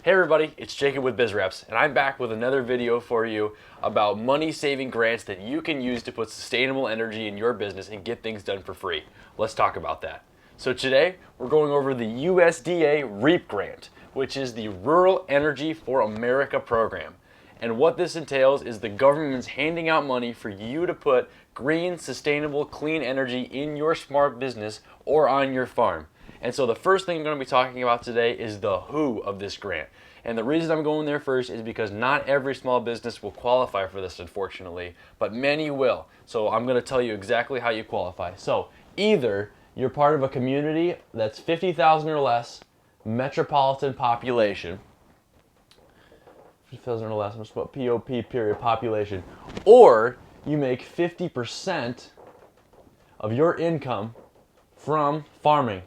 Hey everybody, it's Jacob with Biz-Reps, and I'm back with another video for you about money-saving grants that you can use to put sustainable energy in your business and get things done for free. Let's talk about that. So today, we're going over the USDA REAP grant, which is the Rural Energy for America program. And what this entails is the government's handing out money for you to put green, sustainable, clean energy in your smart business or on your farm. And so the first thing I'm going to be talking about today is the who of this grant. And the reason I'm going there first is because not every small business will qualify for this, unfortunately, but many will. So I'm going to tell you exactly how you qualify. So either you're part of a community that's 50,000 or less, metropolitan population, 50,000 or less, I'm just put POP period population, or you make 50% of your income from farming.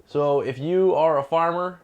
So if you are a farmer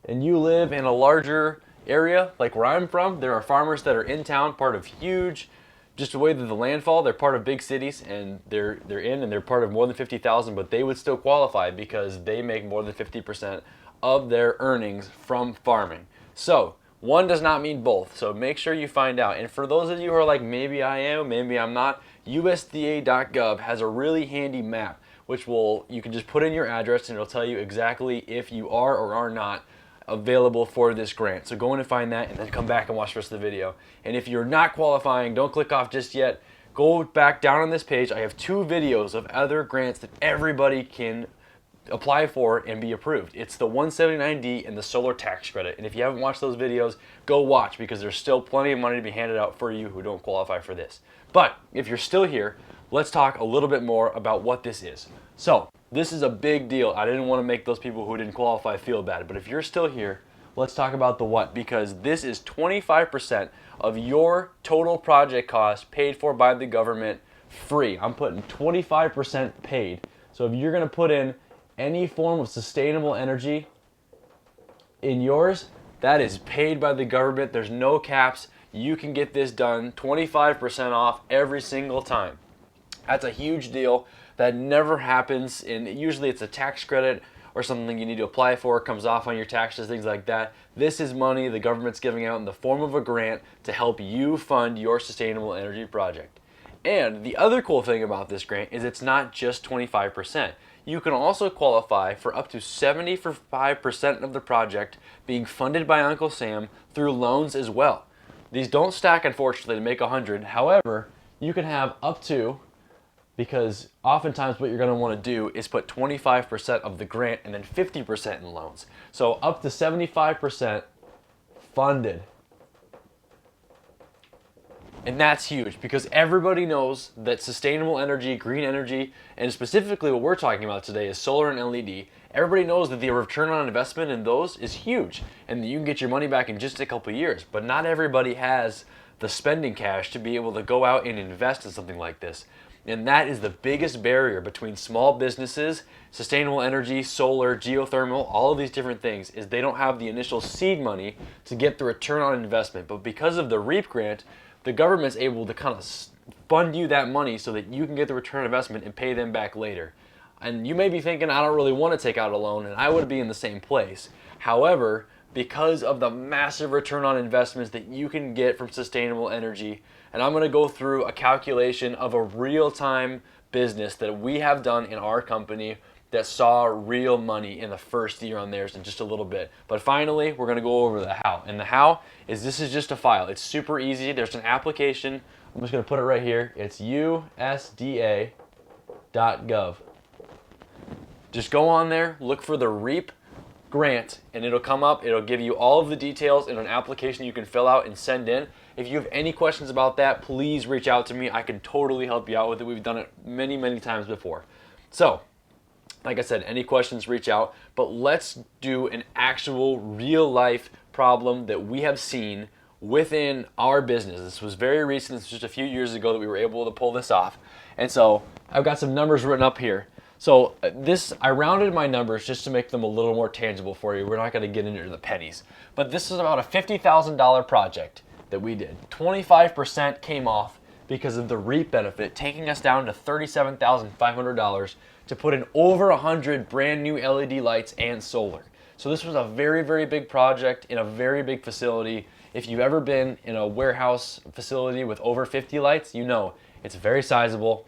and you live in a larger area, like where I'm from, there are farmers that are in town, part of huge, just the way that the landfall, they're part of big cities and they're in and they're part of more than 50,000, but they would still qualify because they make more than 50% of their earnings from farming. So one does not mean both, so make sure you find out. And for those of you who are like, maybe I am, maybe I'm not, USDA.gov has a really handy map which you can just put in your address and it'll tell you exactly if you are or are not available for this grant. So go in and find that and then come back and watch the rest of the video. And if you're not qualifying, don't click off just yet. Go back down on this page. I have 2 videos of other grants that everybody can apply for and be approved. It's the 179D and the solar tax credit. And if you haven't watched those videos, go watch because there's still plenty of money to be handed out for you who don't qualify for this. But if you're still here, let's talk a little bit more about what this is. So this is a big deal. I didn't want to make those people who didn't qualify feel bad, but if you're still here, let's talk about the what, because this is 25% of your total project cost paid for by the government free. I'm putting 25% paid. So if you're going to put in any form of sustainable energy in yours, that is paid by the government. There's no caps. You can get this done 25% off every single time. That's a huge deal. That never happens, and usually it's a tax credit or something you need to apply for. It comes off on your taxes, things like that. This is money the government's giving out in the form of a grant to help you fund your sustainable energy project. And the other cool thing about this grant is it's not just 25%. You can also qualify for up to 75% of the project being funded by Uncle Sam through loans as well. These don't stack, unfortunately, to make 100. However, you can have up to, because oftentimes what you're going to want to do is put 25% of the grant and then 50% in loans. So up to 75% funded. And that's huge because everybody knows that sustainable energy, green energy, and specifically what we're talking about today is solar and LED. Everybody knows that the return on investment in those is huge and that you can get your money back in just a couple of years. But not everybody has the spending cash to be able to go out and invest in something like this. And that is the biggest barrier between small businesses, sustainable energy, solar, geothermal, all of these different things, is they don't have the initial seed money to get the return on investment. But because of the REAP grant, the government's able to kind of fund you that money so that you can get the return on investment and pay them back later. And you may be thinking, I don't really want to take out a loan, and I would be in the same place. However, because of the massive return on investments that you can get from sustainable energy, and I'm going to go through a calculation of a real-time business that we have done in our company that saw real money in the first year on theirs in just a little bit. But finally, we're going to go over the how. And the how is this is just a file. It's super easy. There's an application. I'm just going to put it right here. It's USDA.gov. Just go on there, look for the REAP grant, and it'll come up. It'll give you all of the details in an application you can fill out and send in. If you have any questions about that, please reach out to me. I can totally help you out with it. We've done it many, many times before. So, like I said, any questions, reach out. But let's do an actual real-life problem that we have seen within our business. This was very recent. It's just a few years ago that we were able to pull this off. And so I've got some numbers written up here. So I rounded my numbers just to make them a little more tangible for you. We're not going to get into the pennies. But this is about a $50,000 project that we did. 25% came off because of the REAP benefit, taking us down to $37,500 to put in over 100 brand new LED lights and solar. So this was a very, very big project in a very big facility. If you've ever been in a warehouse facility with over 50 lights, you know it's very sizable.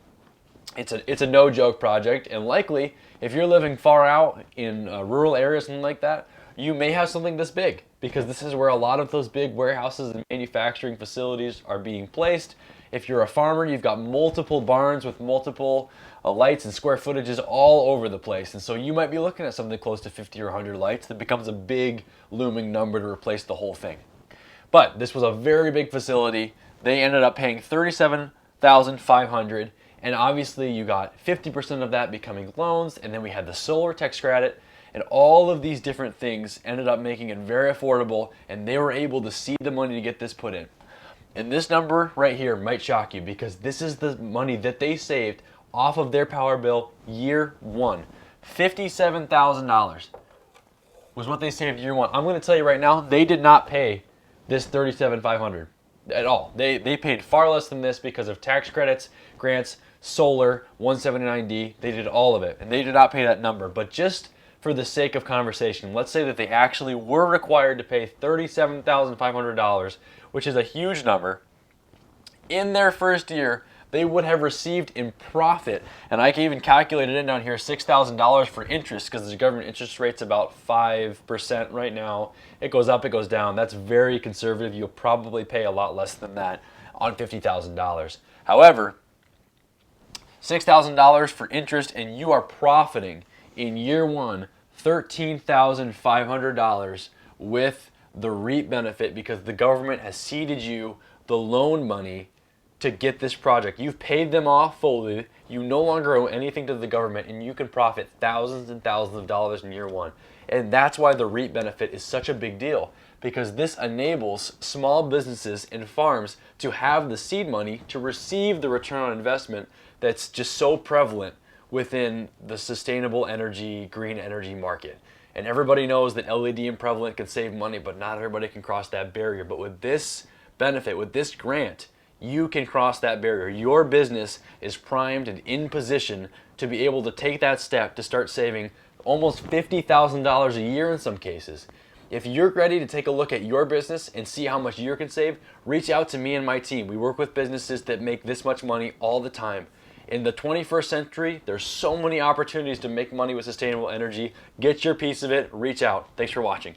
It's a no joke project, and likely if you're living far out in rural areas, something like that, you may have something this big, because this is where a lot of those big warehouses and manufacturing facilities are being placed. If you're a farmer, you've got multiple barns with multiple lights and square footages all over the place, and so you might be looking at something close to 50 or 100 lights that becomes a big looming number to replace the whole thing. But this was a very big facility. They ended up paying $37,500, and obviously you got 50% of that becoming loans, and then we had the solar tax credit, and all of these different things ended up making it very affordable, and they were able to seed the money to get this put in. And this number right here might shock you, because this is the money that they saved off of their power bill year one. $57,000 was what they saved year one. I'm going to tell you right now, they did not pay this $37,500 at all. They paid far less than this because of tax credits, grants, solar, 179D. They did all of it, and they did not pay that number. But just for the sake of conversation, let's say that they actually were required to pay $37,500, which is a huge number. In their first year, they would have received in profit, and I can even calculate it in down here, $6,000 for interest, because the government interest rate's about 5% right now. It goes up, it goes down. That's very conservative. You'll probably pay a lot less than that on $50,000. However, $6,000 for interest, and you are profiting in year one $13,500 with the REAP benefit, because the government has seeded you the loan money to get this project. You've paid them off fully. You no longer owe anything to the government, and you can profit thousands and thousands of dollars in year one. And that's why the REAP benefit is such a big deal, because this enables small businesses and farms to have the seed money to receive the return on investment that's just so prevalent within the sustainable energy, green energy market. And everybody knows that LED and prevalent can save money, but not everybody can cross that barrier. But with this benefit, with this grant, you can cross that barrier. Your business is primed and in position to be able to take that step to start saving almost $50,000 a year in some cases. If you're ready to take a look at your business and see how much you can save, reach out to me and my team. We work with businesses that make this much money all the time. In the 21st century, there's so many opportunities to make money with sustainable energy. Get your piece of it. Reach out. Thanks for watching.